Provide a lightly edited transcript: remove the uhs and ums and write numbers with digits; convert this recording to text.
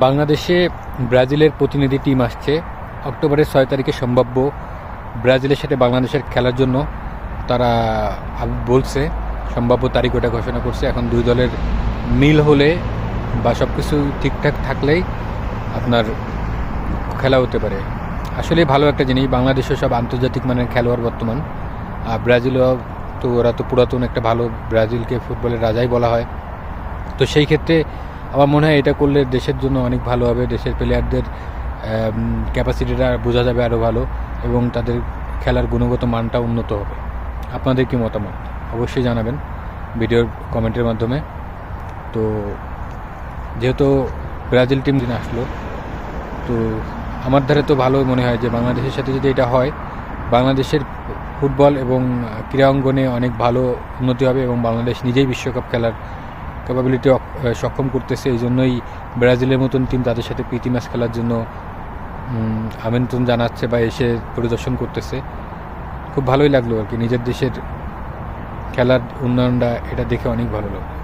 বাংলাদেশে ব্রাজিলের প্রতিনিধি টিম আসছে অক্টোবরের 6 তারিখে সম্ভাব্য ব্রাজিলের সাথে বাংলাদেশের খেলার জন্য। তারা বলছে সম্ভাব্য তারিখ ওটা ঘোষণা করছে। এখন দুই দলের মিল হলে বা সব কিছু ঠিকঠাক থাকলেই আপনার খেলা হতে পারে। আসলে ভালো একটা জিনিস, বাংলাদেশেও সব আন্তর্জাতিক মানের খেলোয়াড় বর্তমান। আর ব্রাজিলও তো ওরা তো পুরাতন একটা ভালো, ব্রাজিলকে ফুটবলের রাজাই বলা হয়। তো সেই ক্ষেত্রে আমার মনে হয় এটা করলে দেশের জন্য অনেক ভালো হবে। দেশের প্লেয়ারদের ক্যাপাসিটিটা বোঝা যাবে আরও ভালো এবং তাদের খেলার গুণগত মানটা উন্নত হবে। আপনাদের কি মতামত অবশ্যই জানাবেন ভিডিওর কমেন্টের মাধ্যমে। তো যেহেতু ব্রাজিল টিম দিন আসলো, তো আমার ধারে তো ভালো মনে হয় যে বাংলাদেশের সাথে যদি এটা হয়, বাংলাদেশের ফুটবল এবং ক্রীড়া অঙ্গনে অনেক ভালো উন্নতি হবে এবং বাংলাদেশ নিজেই বিশ্বকাপ খেলার ক্যাপাবিলিটি সক্ষম করতেছে। এই জন্যই ব্রাজিলের মতন টিম তাদের সাথে প্রীতি ম্যাচ খেলার জন্য আমন্ত্রণ জানাচ্ছে বা এসে পরিদর্শন করতেছে। খুব ভালোই লাগলো আর কি, নিজের দেশের খেলার উন্নয়নটা এটা দেখে অনেক ভালো লাগলো।